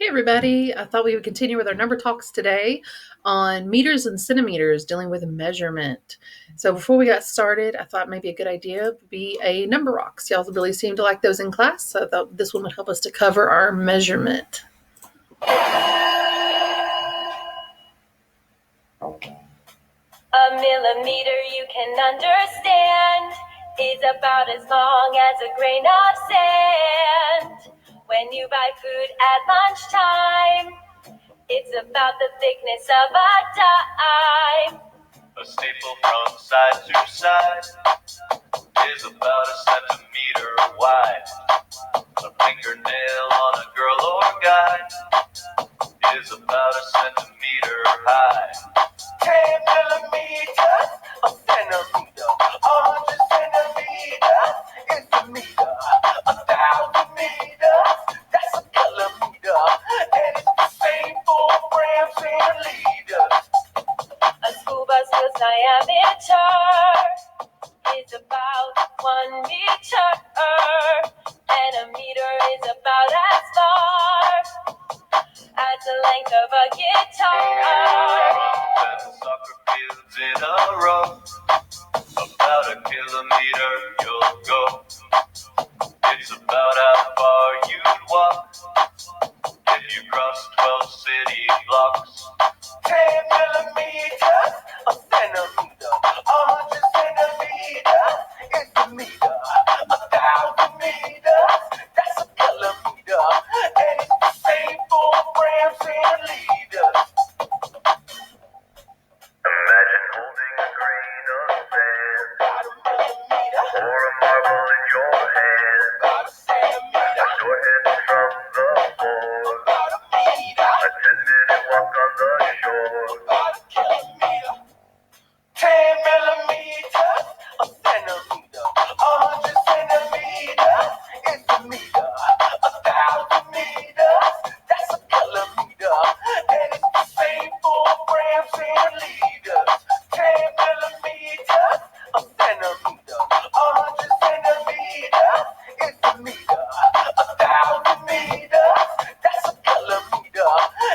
Hey everybody, I thought we would continue with our number talks today on meters and centimeters dealing with measurement. So before we got started, I thought maybe a good idea would be a number rocks. Y'all really seem to like those in class, so I thought this one would help us to cover our measurement. A millimeter you can understand is about as long as a grain of sand. When you buy food at lunchtime, it's about the thickness of a dime. A staple from side to side is about a centimeter wide. A fingernail on a girl or guy is about a centimeter high. 10 millimeters, a centimeter, 100 centimeters is a meter, 1,000 meters, that's a kilometer, and it's the same for grams and liters. A school bus wheel's diameter is about 1 meter, and a meter is about as far as the length of a guitar. 10 soccer fields in a row, about a kilometer you'll go. It's about how far you'd walk if you crossed 12 city blocks. 10 millimeters, a centimeter, 100 centimeters is a meter, 1,000 meters, that's a kilometer, and it's the same for grams and liters. Imagine holding a grain of sand, About a millimeter, or a marble in your hand, about a centimeter, your hand from the floor, about a meter, a 10-minute walk on the shore. about a kilometer. 10 millimeters, a centimeter, 100 centimeters is a meter, 1,000 meters, that's a kilometer, and it's the same for grams and liters. 10 millimeters, a centimeter, 100 centimeters is a meter, 1,000 meters, that's a kilometer,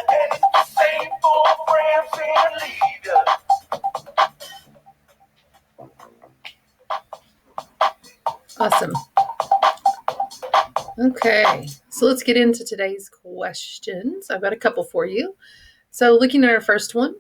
and it's the same for grams and liters. Awesome. Okay, so let's get into today's questions. I've got a couple for you. So looking at our first one,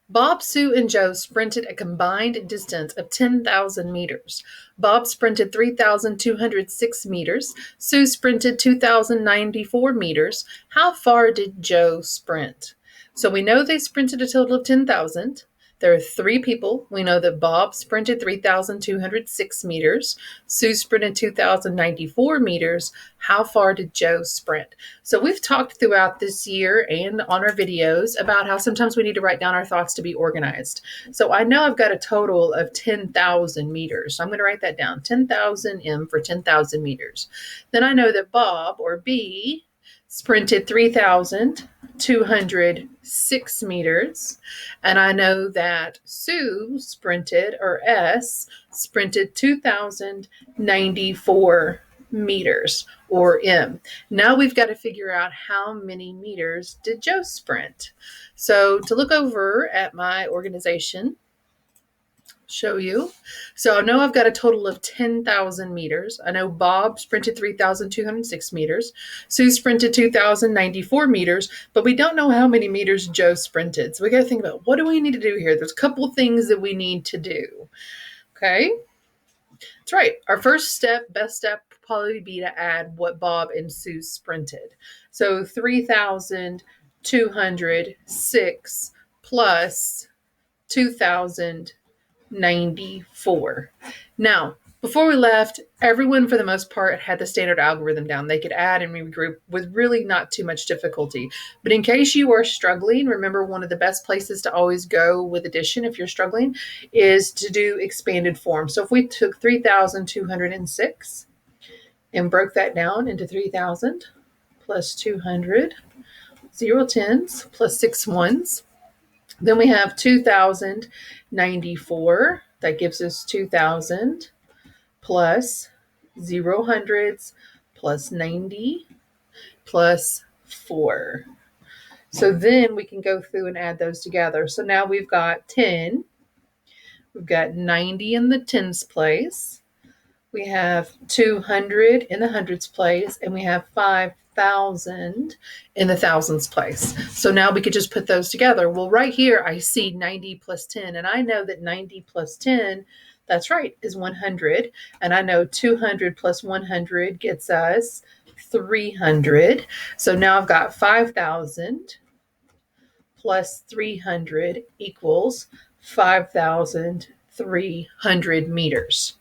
Bob, Sue, and Joe sprinted a combined distance of 10,000 meters. Bob sprinted 3,206 meters. Sue sprinted 2,094 meters. How far did Joe sprint? So we know they sprinted a total of 10,000. There are three people. We know that Bob sprinted 3,206 meters. Sue sprinted 2,094 meters. How far did Joe sprint? So we've talked throughout this year and on our videos about how sometimes we need to write down our thoughts to be organized. So I know I've got a total of 10,000 meters. So I'm going to write that down, 10,000 M for 10,000 meters. Then I know that Bob, or B, sprinted 3,206 meters. And I know that Sue sprinted, or S, sprinted 2,094 meters, or M. Now we've got to figure out how many meters did Joe sprint. So to look over at my organization, show you. So I know I've got a total of 10,000 meters. I know Bob sprinted 3,206 meters. Sue sprinted 2,094 meters, but we don't know how many meters Joe sprinted. So we got to think about, what do we need to do here? There's a couple things that we need to do. Okay. That's right. Our first step, best step, would probably be to add what Bob and Sue sprinted. So 3,206 plus 2,094. Now, before we left, everyone for the most part had the standard algorithm down. They could add and regroup with really not too much difficulty. But in case you are struggling, remember one of the best places to always go with addition if you're struggling is to do expanded form. So if we took 3,206 and broke that down into 3,000 plus 200, 0 tens plus 6 ones, then we have 2,094. That gives us 2,000 plus 0 hundreds plus 90 plus 4. So then we can go through and add those together. So now we've got 10. We've got 90 in the tens place. We have 200 in the hundreds place, and we have 5,000 in the thousands place. So now we could just put those together. Well, right here, I see 90 plus 10, and I know that 90 plus 10, that's right, is 100. And I know 200 plus 100 gets us 300. So now I've got 5,000 plus 300 equals 5,300 meters.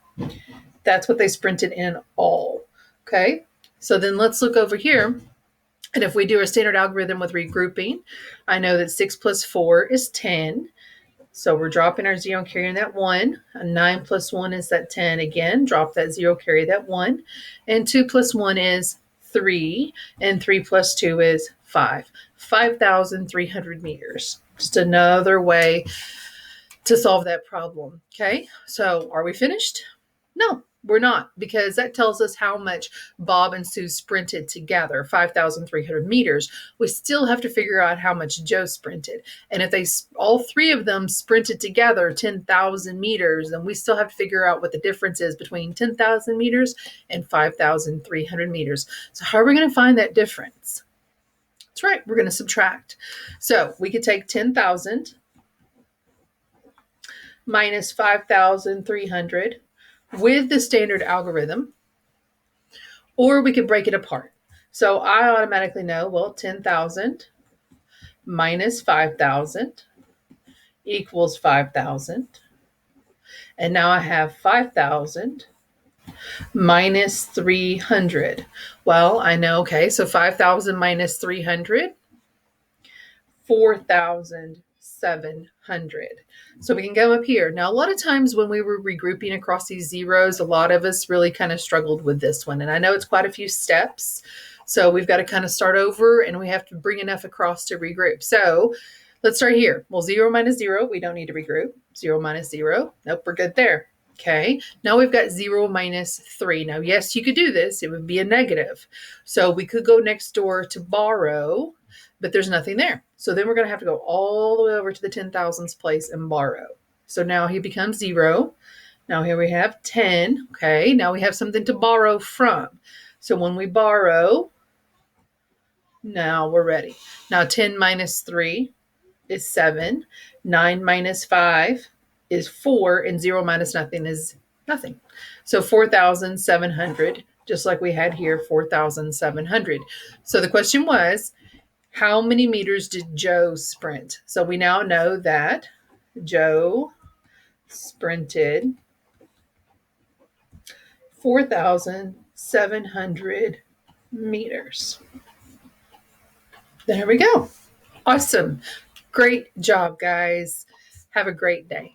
That's what they sprinted in all. Okay, so then let's look over here. And if we do our standard algorithm with regrouping, I know that 6 plus 4 is 10. So we're dropping our 0 and carrying that 1. A 9 plus 1 is that 10. Again, drop that 0, carry that 1. And 2 plus 1 is 3. And 3 plus 2 is 5. 5,300 meters. Just another way to solve that problem. Okay, so are we finished? No, we're not, because that tells us how much Bob and Sue sprinted together, 5,300 meters. We still have to figure out how much Joe sprinted. And if all three of them sprinted together 10,000 meters, then we still have to figure out what the difference is between 10,000 meters and 5,300 meters. So how are we going to find that difference? That's right, we're going to subtract. So we could take 10,000 minus 5,300 with the standard algorithm, or we could break it apart. So I automatically know, well, 10,000 minus 5,000 equals 5,000. And now I have 5,000 minus 300. Well, I know, okay, so 5,000 minus 300, 4,700. So we can go up here. Now, a lot of times when we were regrouping across these zeros, a lot of us really kind of struggled with this one. And I know it's quite a few steps. So we've got to kind of start over, and we have to bring enough across to regroup. So let's start here. Well, 0 minus 0, we don't need to regroup. 0 minus 0, nope, we're good there. Okay, now we've got 0 minus 3. Now, yes, you could do this. It would be a negative. So we could go next door to borrow, but there's nothing there. So then we're going to have to go all the way over to the 10,000s place and borrow. So now he becomes 0. Now here we have 10. Okay, now we have something to borrow from. So when we borrow, now we're ready. Now 10 minus 3 is 7. 9 minus 5 is 4. And 0 minus nothing is nothing. So 4,700, just like we had here, 4,700. So the question was, how many meters did Joe sprint? So we now know that Joe sprinted 4,700 meters. There we go. Awesome. Great job, guys. Have a great day.